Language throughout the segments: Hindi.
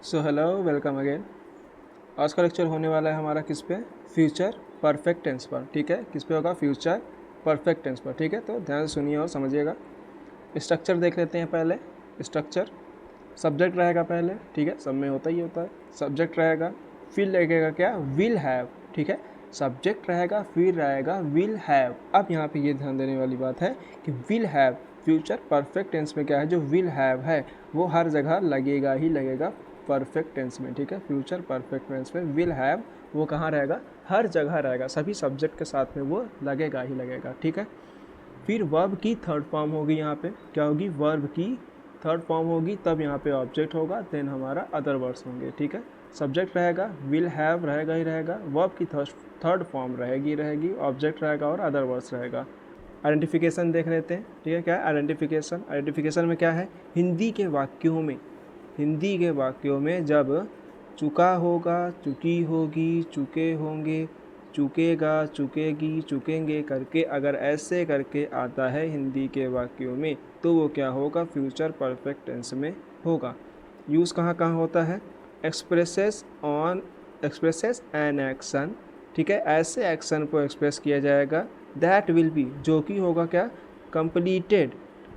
So hello, welcome again. आज का लेक्चर होने वाला है हमारा किस पे? फ्यूचर परफेक्ट टेंस पर। ठीक है, किस पे होगा? फ्यूचर परफेक्ट टेंस पर। ठीक है, तो ध्यान से सुनिए और समझिएगा। स्ट्रक्चर देख लेते हैं पहले। स्ट्रक्चर, सब्जेक्ट रहेगा पहले। ठीक है, सब में होता ही होता है। सब्जेक्ट रहेगा, फिर लगेगा क्या? Will have. ठीक है, सब्जेक्ट रहेगा, फिर रहेगा विल हैव। अब यहाँ पे ये ध्यान देने वाली बात है कि will have future perfect tense में क्या है? जो विल हैव है वो हर जगह लगेगा ही लगेगा परफेक्ट टेंस में। ठीक है, फ्यूचर परफेक्ट टेंस में विल हैव वो कहाँ रहेगा? हर जगह रहेगा, सभी सब्जेक्ट के साथ में वो लगेगा ही लगेगा। ठीक है, फिर वर्ब की थर्ड फॉर्म होगी। यहाँ पे क्या होगी? वर्ब की थर्ड फॉर्म होगी, तब यहाँ पे ऑब्जेक्ट होगा, देन हमारा अदर वर्ड्स होंगे। ठीक है, सब्जेक्ट रहेगा, विल हैव रहेगा ही रहेगा, वर्ब की थर्ड फॉर्म रहेगी, ऑब्जेक्ट रहेगा और अदर वर्ड्स रहेगा। आइडेंटिफिकेशन देख लेते हैं। ठीक है, क्या है आइडेंटिफिकेशन? आइडेंटिफिकेशन में क्या है? हिंदी के वाक्यों में जब चुका होगा, चुकी होगी, चुके होंगे, चुकेगा, चुकेगी, चुकेंगे करके अगर ऐसे करके आता है हिंदी के वाक्यों में, तो वो क्या होगा? फ्यूचर परफेक्ट टेंस में होगा। यूज़ कहाँ कहाँ होता है? Expresses an action. ठीक है, ऐसे एक्शन को एक्सप्रेस किया जाएगा दैट विल बी, जो कि होगा क्या? कंप्लीटेड।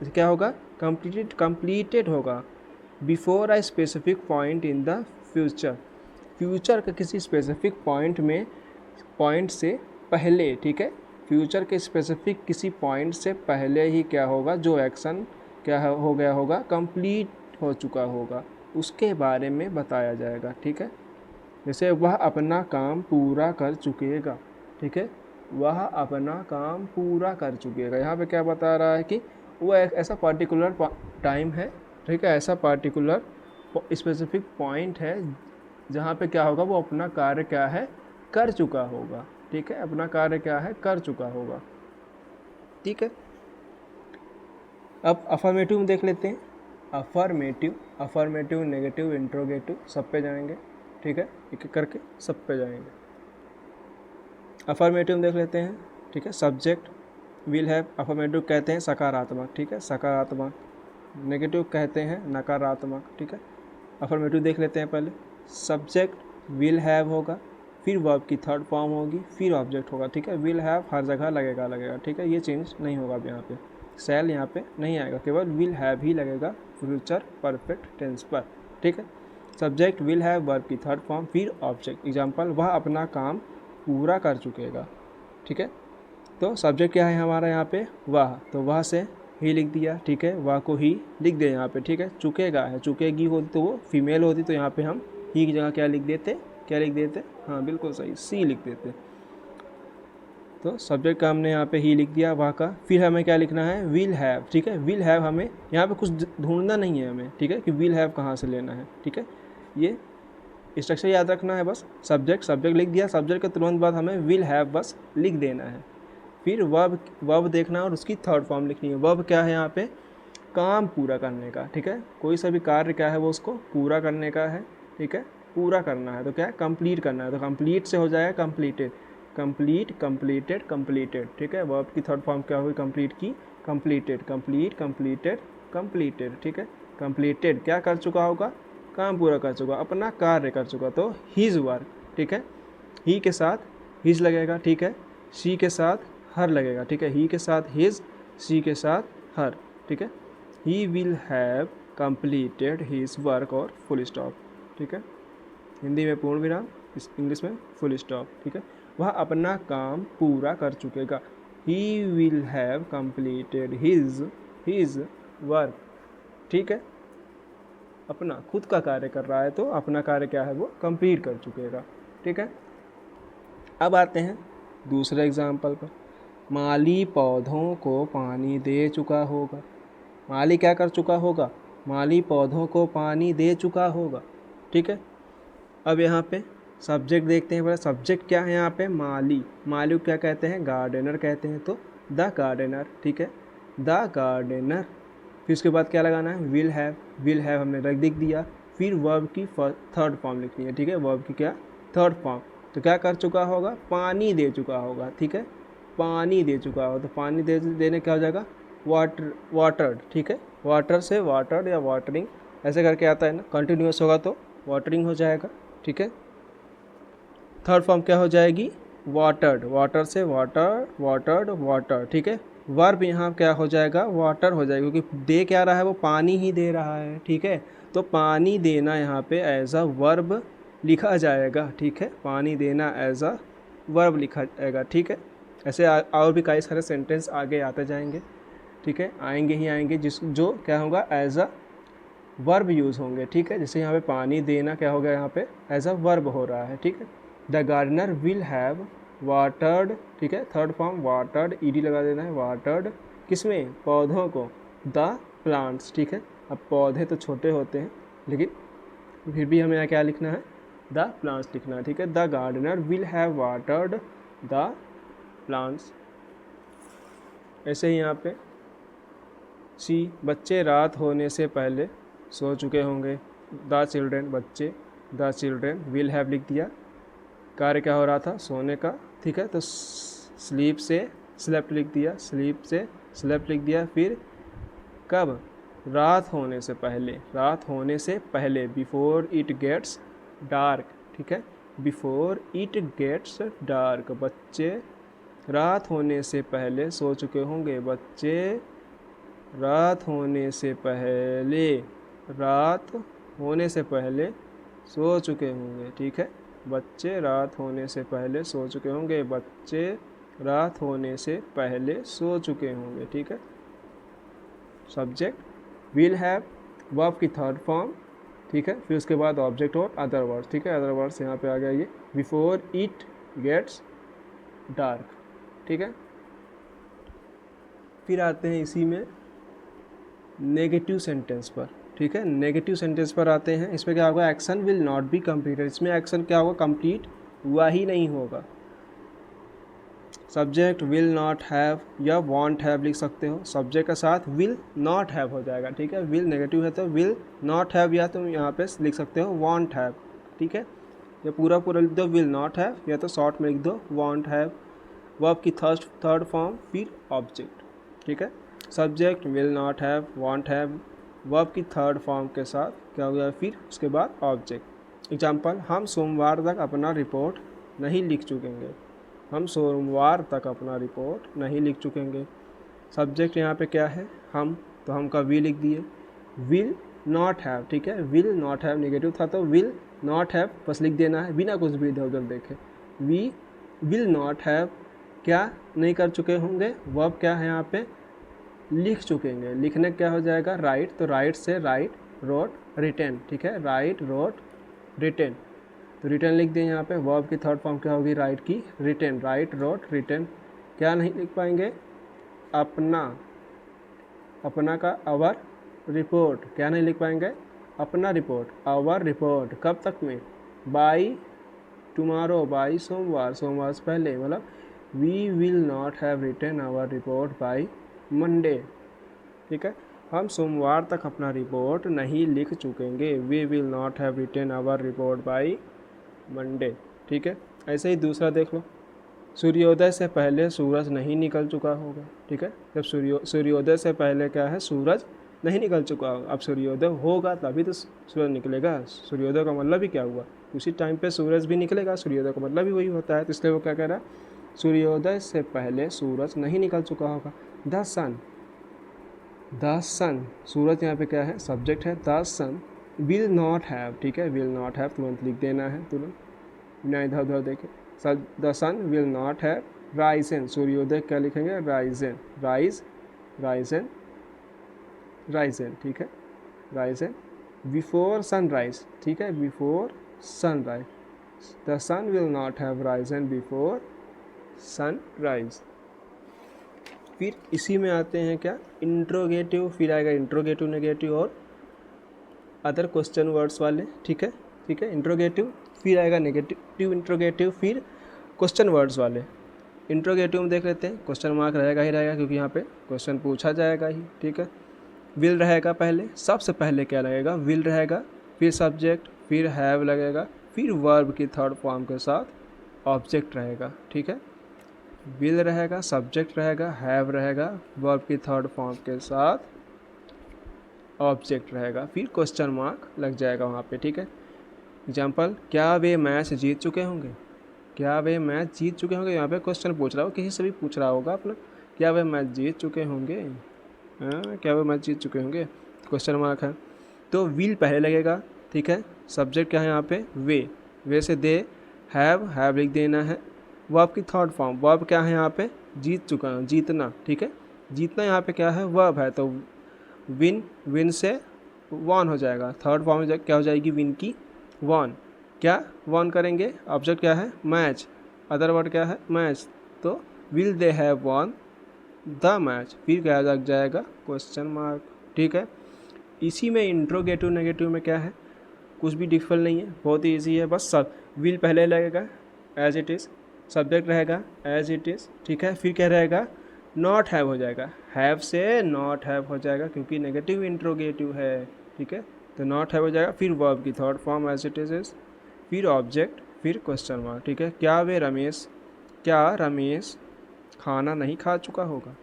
क्या होगा? कंप्लीटेड होगा before a specific point in the future के किसी स्पेसिफिक पॉइंट से पहले। ठीक है, फ्यूचर के स्पेसिफिक किसी पॉइंट से पहले ही क्या होगा? जो एक्शन क्या हो गया होगा? कंप्लीट हो चुका होगा, उसके बारे में बताया जाएगा। ठीक है, जैसे वह अपना काम पूरा कर चुकेगा। ठीक है, वह अपना काम पूरा कर चुकेगा। यहाँ पे क्या बता रहा है कि वो एक ऐसा पर्टिकुलर टाइम है। ठीक है, ऐसा पर्टिकुलर स्पेसिफिक पॉइंट है जहाँ पे क्या होगा? वो अपना कार्य क्या है? कर चुका होगा। ठीक है, अपना कार्य क्या है? कर चुका होगा। ठीक है, अब अफर्मेटिव देख लेते हैं। अफर्मेटिव, नेगेटिव, इंट्रोगेटिव, सब पे जाएंगे। ठीक है, एक एक करके सब पे जाएंगे। अफर्मेटिव देख लेते हैं। ठीक है, सब्जेक्ट विल हैव, अफर्मेटिव कहते हैं सकारात्मक। ठीक है, सकारात्मक। नेगेटिव कहते हैं नकारात्मक। ठीक है, अफर्मेटिव देख लेते हैं पहले। सब्जेक्ट विल हैव होगा, फिर वर्ब की थर्ड फॉर्म होगी, फिर ऑब्जेक्ट होगा। ठीक है, विल हैव हर जगह लगेगा। ठीक है, ये चेंज नहीं होगा। अब यहाँ पे सेल यहाँ पे नहीं आएगा, केवल विल हैव ही लगेगा फ्यूचर परफेक्ट टेंस पर। ठीक है, सब्जेक्ट विल हैव, वर्ब की थर्ड फॉर्म, फिर ऑब्जेक्ट। एग्जाम्पल, वह अपना काम पूरा कर चुकेगा। ठीक है, तो सब्जेक्ट क्या है हमारा यहाँ पे? वह, तो वह से ही लिख दिया। ठीक है, वह को ही लिख दिया यहाँ पे। ठीक है, चुकेगा है, चुकेगी होती तो वो फीमेल होती, तो यहाँ पे हम ही की जगह क्या लिख देते? हाँ बिल्कुल सही, सी लिख देते। तो सब्जेक्ट का हमने यहाँ पे ही लिख दिया, वह का। फिर हमें क्या लिखना है? Will have. ठीक है, विल हैव हमें यहाँ पे कुछ ढूंढना नहीं है हमें। ठीक है, कि विल हैव कहाँ से लेना है। ठीक है, ये स्ट्रक्चर याद रखना है बस। सब्जेक्ट लिख दिया, सब्जेक्ट के तुरंत बाद हमें विल हैव बस लिख देना है। फिर वर्ब देखना और उसकी थर्ड फॉर्म लिखनी है। वर्ब क्या है यहाँ पे? काम पूरा करने का। ठीक है, कोई सा भी कार्य क्या है? वो उसको पूरा करने का है। ठीक है, पूरा करना है तो क्या है? कंप्लीट करना है, तो कंप्लीट से हो जाएगा कंप्लीटेड। कंप्लीटेड। ठीक है, वर्ब की थर्ड फॉर्म क्या हुई? कंप्लीट की, कंप्लीटेड। कंप्लीटेड। ठीक है, कंप्लीटेड क्या कर चुका होगा? काम पूरा कर चुका, अपना कार्य कर चुका, तो हिज वर्क। ठीक है, ही के साथ हिज लगेगा। ठीक है, शी के साथ हर लगेगा। ठीक है, ही के साथ हिज, शी के साथ हर। ठीक है, ही will have completed his work और फुल स्टॉप। ठीक है, हिंदी में पूर्ण विराम, इंग्लिश में फुल स्टॉप। ठीक है, वह अपना काम पूरा कर चुकेगा। He will have completed his work. ठीक है, अपना खुद का कार्य कर रहा है, तो अपना कार्य क्या है? वो कंप्लीट कर चुकेगा। ठीक है, अब आते हैं दूसरे एग्जाम्पल पर। माली पौधों को पानी दे चुका होगा। माली क्या कर चुका होगा? माली पौधों को पानी दे चुका होगा। ठीक है, अब यहाँ पे सब्जेक्ट देखते हैं। पहले सब्जेक्ट क्या है यहाँ पे? माली को क्या कहते हैं? गार्डनर कहते हैं, तो द गार्डनर। ठीक है, द गार्डनर। फिर उसके बाद क्या लगाना है? विल हैव हमने लिख दिया। फिर वर्ब की थर्ड फॉर्म लिखनी है। ठीक है, वर्ब की क्या? Third form. तो क्या कर चुका होगा? पानी दे चुका होगा। ठीक है, पानी दे चुका होगा, तो पानी देने क्या हो जाएगा? वाटर्ड। ठीक है, वाटर से वाटर्ड या वाटरिंग ऐसे करके आता है ना, कंटिन्यूस होगा तो वाटरिंग हो जाएगा, ठीक है। थर्ड फॉर्म क्या हो जाएगी, वाटर्ड, वाटर से वाटर, वाटर्ड, वाटर, ठीक है। वर्ब यहाँ क्या हो जाएगा, वाटर हो जाएगा, क्योंकि दे क्या रहा है, वो पानी ही दे रहा है, ठीक है। तो पानी देना यहाँ पे एज अ वर्ब लिखा जाएगा, ठीक है। पानी देना एज अ वर्ब लिखा जाएगा, ठीक है। ऐसे और भी कई सारे सेंटेंस आगे आते जाएंगे, ठीक है, आएंगे ही आएंगे, जिस जो क्या होगा एज अ वर्ब यूज़ होंगे, ठीक है। जैसे यहाँ पे पानी देना क्या हो गया, यहाँ पे एज अ वर्ब हो रहा है, ठीक है। The gardener will have watered, ठीक है। थर्ड फॉर्म वाटर्ड, ईडी लगा देना है, वाटर्ड किसमें, पौधों को, द प्लांट्स, ठीक है। अब पौधे तो छोटे होते हैं, लेकिन फिर भी हमें यहाँ क्या लिखना है, द प्लांट्स लिखना है, ठीक है। The gardener will have watered the plants. ऐसे ही यहाँ पे सी, बच्चे रात होने से पहले सो चुके होंगे, द चिल्ड्रेन, बच्चे, द चिल्ड्रेन विल हैव लिख दिया, कार्य क्या हो रहा था, सोने का, ठीक है। तो स्लीप से स्लेप्ट लिख दिया, स्लीप से स्लेप्ट लिख दिया। फिर कब, रात होने से पहले, रात होने से पहले, बिफोर इट गेट्स डार्क, ठीक है, बिफोर इट गेट्स डार्क, बच्चे रात होने से पहले सो चुके होंगे, बच्चे रात होने से पहले, रात होने से पहले सो चुके होंगे, ठीक है। बच्चे रात होने से पहले सो चुके होंगे, बच्चे रात होने से पहले सो चुके होंगे, ठीक है। सब्जेक्ट विल हैव, वर्ब की थर्ड फॉर्म, ठीक है। फिर उसके बाद ऑब्जेक्ट और अदर वर्ड्स, ठीक है। अदर वर्ड्स यहाँ पे आ गया ये, बिफोर इट गेट्स डार्क, ठीक है। फिर आते हैं इसी में नेगेटिव सेंटेंस पर, ठीक है। नेगेटिव सेंटेंस पर आते हैं। इसमें क्या होगा, action will not be completed, इसमें एक्शन क्या होगा, कंप्लीट हुआ ही नहीं होगा। सब्जेक्ट विल नॉट हैव या वॉन्ट हैव लिख सकते हो, सब्जेक्ट के साथ विल नॉट हैव हो जाएगा, ठीक है। विल नेगेटिव है तो विल नॉट हैव, या तुम यहाँ पे लिख सकते हो वॉन्ट हैव, ठीक है। या पूरा पूरा लिख दो विल नॉट हैव, या तो शॉर्ट में लिख दो वॉन्ट हैव। वर्ब की थर्ड फॉर्म, फिर ऑब्जेक्ट, ठीक है। Subject will not have, want have, verb की थर्ड फॉर्म के साथ क्या हो गया, फिर उसके बाद ऑब्जेक्ट। एग्जाम्पल, हम सोमवार तक अपना रिपोर्ट नहीं लिख चुकेंगे, हम सोमवार तक अपना रिपोर्ट नहीं लिख चुकेंगे। सब्जेक्ट यहाँ पे क्या है, हम, तो हम का वी लिख दिए। विल नॉट हैव, ठीक है, विल नॉट हैव नेगेटिव था तो विल नॉट हैव बस लिख देना है बिना कुछ भी इधर उधर देखे। वी विल नॉट हैव क्या नहीं कर चुके होंगे, वर्ब क्या है यहाँ पे, लिख चुकेंगे। लिखने क्या हो जाएगा, राइट, तो राइट से राइट, रोट, रिटेन, ठीक है। राइट, रोट, रिटेन, तो रिटर्न लिख दें यहाँ पे। वर्ब की थर्ड फॉर्म क्या होगी, राइट की, रिटर्न, राइट, रोट, रिटर्न। क्या नहीं लिख पाएंगे, अपना, अपना का आवर रिपोर्ट, क्या नहीं लिख पाएंगे, अपना रिपोर्ट, आवर रिपोर्ट, कब तक में, बाई टुमारो, बाई सोमवार, सोमवार से पहले, मतलब we will not have written our report by Monday, ठीक है। हम सोमवार तक अपना रिपोर्ट नहीं लिख चुकेंगे, we will not have written our report by Monday, ठीक है। ऐसे ही दूसरा देख लो, सूर्योदय से पहले सूरज नहीं निकल चुका होगा, ठीक है। जब सूर्योदय से पहले क्या है, सूरज नहीं निकल चुका होगा। अब सूर्योदय होगा तभी तो सूरज निकलेगा, सूर्योदय का मतलब ही क्या हुआ, उसी टाइम पे सूरज भी निकलेगा, सूर्योदय का मतलब ही वही होता है। तो इसलिए वो क्या कह रहा है, सूर्योदय से पहले सूरज नहीं निकल चुका होगा। द सन, द सन, सूरज यहाँ पे क्या है, सब्जेक्ट है। The sun will not have, ठीक है, विल नॉट हैव तुरंत लिख देना है, तुरंत बिना इधर उधर देखे। The sun will not have risen, सूर्योदय क्या लिखेंगे, राइजन, राइज, राइजन, राइजन, ठीक है, राइजन। बिफोर सनराइज, ठीक है, before sunrise, the sun will not have risen before sunrise. फिर इसी में आते हैं क्या, इंट्रोगेटिव, फिर आएगा इंट्रोगेटिव, नेगेटिव और अदर क्वेश्चन वर्ड्स वाले, ठीक है, ठीक है। इंट्रोगेटिव, फिर आएगा नेगेटिव इंट्रोगेटिव, फिर क्वेश्चन वर्ड्स वाले। इंट्रोगेटिव में देख लेते हैं, क्वेश्चन मार्क रहेगा ही रहेगा, क्योंकि यहाँ पे क्वेश्चन पूछा जाएगा ही, ठीक है। विल रहेगा पहले, सबसे पहले क्या लगेगा, विल रहेगा, फिर सब्जेक्ट, फिर हैव लगेगा, फिर वर्ब की थर्ड फॉर्म के साथ ऑब्जेक्ट रहेगा, ठीक है। विल रहेगा, सब्जेक्ट रहेगा, हैव रहेगा, वर्ब की थर्ड फॉर्म के साथ ऑब्जेक्ट रहेगा, फिर क्वेश्चन मार्क लग जाएगा वहाँ पे, ठीक है। एग्जाम्पल, क्या वे मैच जीत चुके होंगे, क्या वे मैच जीत चुके होंगे। यहाँ पे क्वेश्चन पूछ रहा हो, किसी से भी पूछ रहा होगा अपना, क्या वे मैच जीत चुके होंगे, हाँ क्या वे मैच जीत चुके होंगे, क्वेश्चन मार्क है। तो विल पहले लगेगा, ठीक है। सब्जेक्ट क्या है यहाँ पे, वे से दे, हैव लिख देना है। वर्ब की थर्ड फॉर्म, वर्ब क्या है यहाँ पे, जीत चुका हूँ, जीतना, ठीक है। जीतना यहाँ पे क्या है, वर्ब है, तो विन से वॉन हो जाएगा। थर्ड फॉर्म में क्या हो जाएगी, विन की वॉन। क्या वॉन करेंगे, ऑब्जेक्ट क्या है, मैच, अदर वर्ड क्या है, मैच। तो will they have won the match, फिर क्या लग जाएगा, क्वेश्चन मार्क, ठीक है। इसी में इंट्रोगेटिव नेगेटिव में क्या है, कुछ भी डिफिकल्ट नहीं है, बहुत ही ईजी है। बस सब विल पहले लगेगा एज इट इज़, सब्जेक्ट रहेगा एज इट इज़, ठीक है। फिर क्या रहेगा, नॉट हैव हो जाएगा, हैव से नॉट हैव हो जाएगा क्योंकि नेगेटिव इंट्रोगेटिव है, ठीक है। तो नॉट हैव हो जाएगा, फिर वर्ब की third form as it is, फिर ऑब्जेक्ट, फिर क्वेश्चन मार्क, ठीक है। क्या रमेश खाना नहीं खा चुका होगा,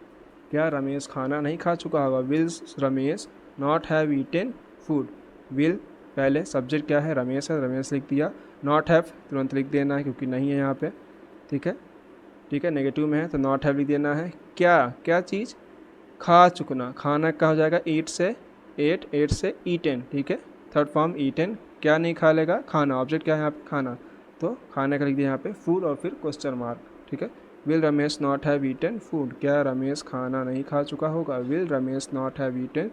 क्या रमेश खाना नहीं खा चुका होगा। Will Ramesh not have eaten food, will पहले सब्जेक्ट क्या है, रमेश है, रमेश लिख दिया। नॉट हैव तुरंत लिख देना है क्योंकि नहीं है यहाँ पे, ठीक है, ठीक है। नेगेटिव में है तो नॉट हैव लिख देना है। क्या चीज़, खा चुकना, खाना क्या हो जाएगा, एट से ईटेन, ठीक है। थर्ड फॉर्म ईटेन, क्या नहीं खा लेगा, खाना, ऑब्जेक्ट क्या है यहाँ पे, खाना, तो खाने का लिख दिया यहाँ पे फूड और फिर क्वेश्चन मार्क, ठीक है। Will Ramesh not have eaten food, क्या रमेश खाना नहीं खा चुका होगा, will Ramesh not have eaten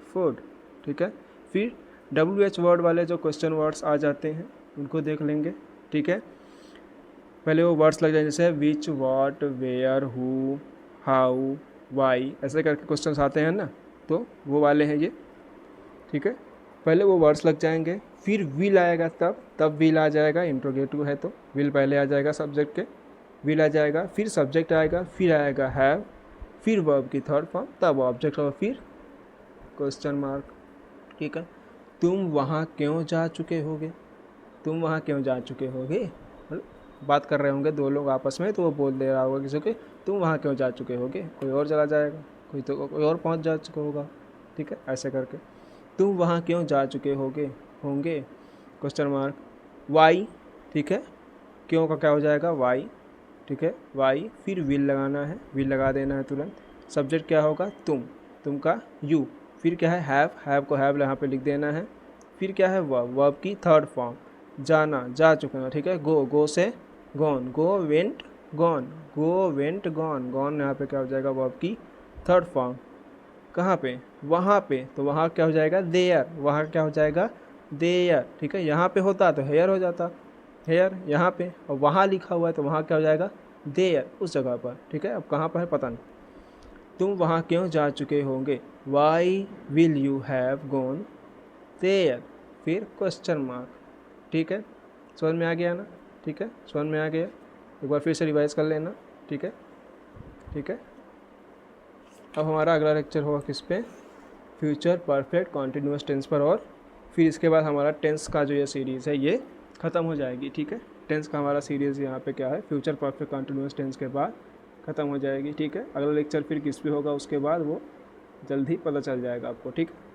food, ठीक है। फिर WH वर्ड वाले जो क्वेश्चन वर्ड्स आ जाते हैं उनको देख लेंगे, ठीक है। पहले वो वर्ड्स लग जाए, जैसे which, what, where, who, how, why, ऐसे करके क्वेश्चन आते हैं ना, तो वो वाले हैं ये, ठीक है। पहले वो वर्ड्स लग जाएंगे, फिर विल आएगा, तब विल आ जाएगा, इंट्रोगेटिव है तो विल पहले आ जाएगा सब्जेक्ट के, विल आ जाएगा, फिर सब्जेक्ट आएगा, फिर आएगा हैव, फिर वर्ब की थर्ड फॉर्म, तब ऑब्जेक्ट और फिर क्वेश्चन मार्क, ठीक है। तुम वहाँ क्यों जा चुके होगे, तुम वहाँ क्यों जा चुके होगे, बात कर रहे होंगे दो लोग आपस में, तो वो बोल दे रहा होगा किसी को तुम वहाँ क्यों जा चुके होगे, कोई और चला जाएगा, कोई और पहुँच जा चुका होगा, ठीक है, ऐसे करके। तुम वहाँ क्यों जा चुके होंगे क्वेश्चन मार्क, वाई, ठीक है, क्यों का क्या हो जाएगा, वाई, ठीक है, वाई, फिर विल लगाना है, विल लगा देना है तुरंत। सब्जेक्ट क्या होगा, तुम का यू, फिर क्या है, हैव को हैव यहाँ पे लिख देना है। फिर क्या है, वर्ब की थर्ड फॉर्म, जाना, जा चुका, ठीक है। गो से गॉन, गो वेंट गॉन यहाँ पे क्या हो जाएगा, वर्ब की थर्ड फॉर्म। कहाँ पे, वहाँ पे, तो वहाँ क्या हो जाएगा, देयर, वहाँ क्या हो जाएगा, देयर, ठीक है। यहाँ पे होता तो हेयर हो जाता, हेयर यहाँ पे, और वहाँ लिखा हुआ है तो वहाँ क्या हो जाएगा, देयर, उस जगह पर, ठीक है। अब कहाँ पर है पता नहीं। तुम वहाँ क्यों जा चुके होंगे, why will you have gone there, फिर क्वेश्चन मार्क, ठीक है। समझ में आ गया ना, ठीक है, समझ में आ गया, एक बार फिर से रिवाइज कर लेना, ठीक है, ठीक है। अब हमारा अगला लेक्चर होगा किस पे, फ्यूचर परफेक्ट कॉन्टिन्यूस टेंस पर, और फिर इसके बाद हमारा टेंस का जो ये सीरीज़ है ये ख़त्म हो जाएगी, ठीक है। टेंस का हमारा सीरीज़ यहाँ पे क्या है, फ्यूचर परफेक्ट कॉन्टिन्यूस टेंस के बाद ख़त्म हो जाएगी, ठीक है। अगला लेक्चर फिर किस पे होगा उसके बाद वो जल्द ही पता चल जाएगा आपको, ठीक है।